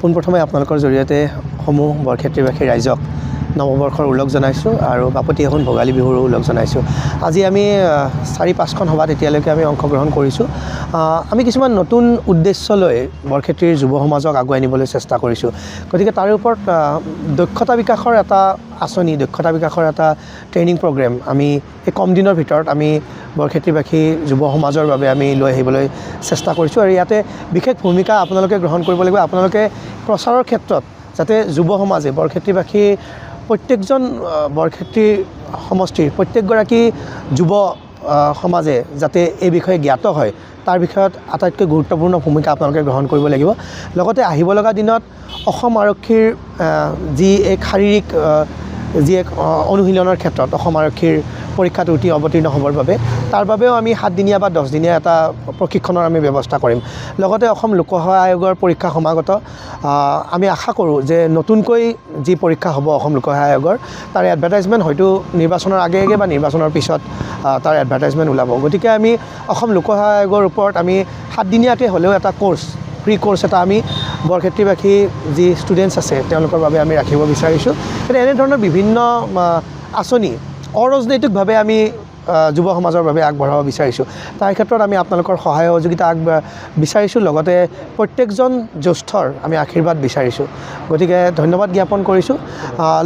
পোনপ্ৰথমে আপোনালোকৰ জৰিয়তে সমূহ বৰক্ষেত্ৰীবাসী ৰাইজক নৱবৰ্ষৰ ওলগ জনাইছোঁ আৰু বাপতি আহোন ভোগালী বিহুৰো ওলগ জনাইছোঁ। আজি আমি 4-5খন সভাত এতিয়ালৈকে আমি অংশগ্ৰহণ কৰিছোঁ। আমি কিছুমান নতুন উদ্দেশ্য লৈ বৰক্ষেত্ৰীৰ যুৱ সমাজক আগুৱাই নিবলৈ চেষ্টা কৰিছোঁ। গতিকে তাৰে ওপৰত দক্ষতা বিকাশৰ এটা আঁচনি, দক্ষতা বিকাশৰ এটা ট্ৰেইনিং প্ৰগ্ৰেম আমি এই কম দিনৰ ভিতৰত আমি বৰক্ষেত্ৰীবাসী যুৱ সমাজৰ বাবে আমি লৈ আহিবলৈ চেষ্টা কৰিছোঁ। আৰু ইয়াতে বিশেষ ভূমিকা আপোনালোকে গ্ৰহণ কৰিব লাগিব। আপোনালোকে প্ৰচাৰৰ ক্ষেত্ৰত যাতে যুৱ সমাজে বৰক্ষেত্ৰীবাসী প্ৰত্যেকজন বৰক্ষেত্ৰী সমষ্টিৰ প্ৰত্যেকগৰাকী যুৱ সমাজে যাতে এই বিষয়ে জ্ঞাত হয় তাৰ বিষয়ত আটাইতকৈ গুৰুত্বপূৰ্ণ ভূমিকা আপোনালোকে গ্ৰহণ কৰিব লাগিব। লগতে আহিব লগা দিনত অসম আৰক্ষীৰ যি এক শাৰীৰিক যি এক অনুশীলনৰ ক্ষেত্ৰত অসম আৰক্ষীৰ পৰীক্ষাত অৱতীৰ্ণ হ'বৰ বাবে তাৰ বাবেও আমি 7 দিনীয়া বা 10 দিনীয়া এটা প্ৰশিক্ষণৰ আমি ব্যৱস্থা কৰিম। লগতে অসম লোকসেৱা আয়োগৰ পৰীক্ষা সমাগত আমি আশা কৰোঁ যে নতুনকৈ যি পৰীক্ষা হ'ব অসম লোকসেৱা আয়োগৰ তাৰ এডভাৰটাইজমেণ্ট হয়তো নিৰ্বাচনৰ আগে আগে বা নিৰ্বাচনৰ পিছত তাৰ এডভাৰটাইজমেণ্ট ওলাব। গতিকে আমি অসম লোকসেৱা আয়োগৰ ওপৰত আমি 7 দিনীয়াকৈ হ'লেও এটা কোৰ্চ, ফ্ৰী কোৰ্চ এটা আমি বৰক্ষেত্ৰীবাসী যি ষ্টুডেণ্টছ আছে তেওঁলোকৰ বাবে আমি ৰাখিব বিচাৰিছোঁ। গতিকে এনেধৰণৰ বিভিন্ন আঁচনি অৰাজনৈতিকভাৱে আমি যুৱ সমাজৰ বাবে আগবঢ়াব বিচাৰিছোঁ। তাৰ ক্ষেত্ৰত আমি আপোনালোকৰ সহায় সহযোগিতা বিচাৰিছোঁ। লগতে প্ৰত্যেকজন জ্যেষ্ঠৰ আমি আশীৰ্বাদ বিচাৰিছোঁ। গতিকে ধন্যবাদ জ্ঞাপন কৰিছোঁ।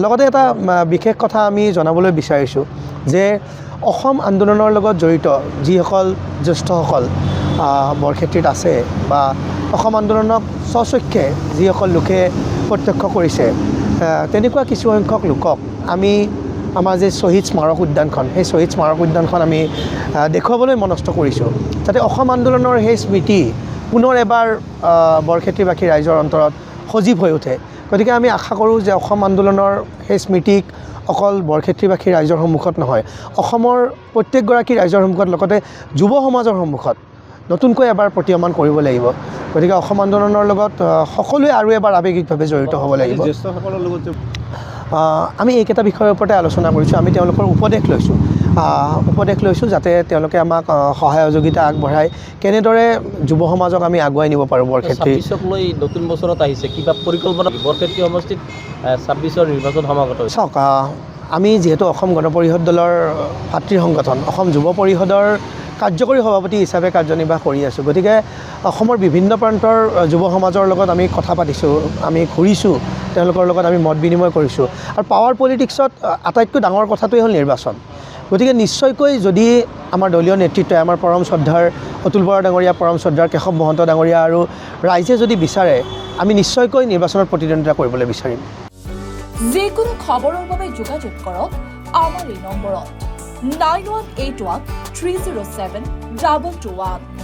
লগতে এটা বিশেষ কথা আমি জনাবলৈ বিচাৰিছোঁ যে অসম আন্দোলনৰ লগত জড়িত যিসকল জ্যেষ্ঠসকল বৰক্ষেত্ৰীত আছে বা অসম আন্দোলনক স্বচক্ষে যিসকল লোকে প্ৰত্যক্ষ কৰিছে তেনেকুৱা কিছুসংখ্যক লোকক আমি আমাৰ যে শ্বহীদ স্মাৰক উদ্যানখন, সেই শ্বহীদ স্মাৰক উদ্যানখন আমি দেখুৱাবলৈ মনস্থ কৰিছোঁ যাতে অসম আন্দোলনৰ সেই স্মৃতি পুনৰ এবাৰ বৰক্ষেত্ৰীবাসী ৰাইজৰ অন্তৰত সজীৱ হৈ উঠে। গতিকে আমি আশা কৰোঁ যে অসম আন্দোলনৰ সেই স্মৃতিক অকল বৰক্ষেত্ৰীবাসী ৰাইজৰ সন্মুখত নহয়, অসমৰ প্ৰত্যেকগৰাকী ৰাইজৰ সন্মুখত লগতে যুৱ সমাজৰ সন্মুখত নতুনকৈ এবাৰ প্ৰতীয়মান কৰিব লাগিব। গতিকে অসম আন্দোলনৰ লগত সকলোৱে আৰু এবাৰ আৱেগিকভাৱে জড়িত হ'ব লাগিব। জ্যেষ্ঠসকলৰ লগত আমি এইকেইটা বিষয়ৰ ওপৰতে আলোচনা কৰিছোঁ। আমি তেওঁলোকৰ উপদেশ লৈছোঁ যাতে তেওঁলোকে আমাক সহায় সহযোগিতা আগবঢ়াই কেনেদৰে যুৱ সমাজক আমি আগুৱাই নিব পাৰোঁ। বৰক্ষেত্ৰী লৈ নতুন বছৰত আহিছে, কিবা পৰিকল্পনা বৰক্ষেত্ৰী সমষ্টিত 26ৰ নিৰ্বাচন সমাগত হৈছে? চাওক, আমি যিহেতু অসম গণ পৰিষদ দলৰ ভাতৃ সংগঠন অসম যুৱ পৰিষদৰ কাৰ্যকৰী সভাপতি হিচাপে কাৰ্যনিৰ্বাহ কৰি আছোঁ। গতিকে অসমৰ বিভিন্ন প্ৰান্তৰ যুৱ সমাজৰ লগত আমি কথা পাতিছোঁ, আমি ঘূৰিছোঁ, তেওঁলোকৰ লগত আমি মত বিনিময় কৰিছোঁ। আৰু পাৱাৰ পলিটিক্সত আটাইতকৈ ডাঙৰ কথাটোৱেই হ'ল নিৰ্বাচন। গতিকে নিশ্চয়কৈ যদি আমাৰ দলীয় নেতৃত্বই আমাৰ পৰম শ্ৰদ্ধাৰ অতুল বৰা ডাঙৰীয়া, পৰম শ্ৰদ্ধাৰ কেশৱ মহন্ত ডাঙৰীয়া আৰু ৰাইজে যদি বিচাৰে আমি নিশ্চয়কৈ নিৰ্বাচনত প্ৰতিদ্বন্দ্বিতা কৰিবলৈ বিচাৰিম। যিকোনো খবৰৰ বাবে যোগাযোগ কৰক আমাৰ এই নম্বৰত 9181 307 2221।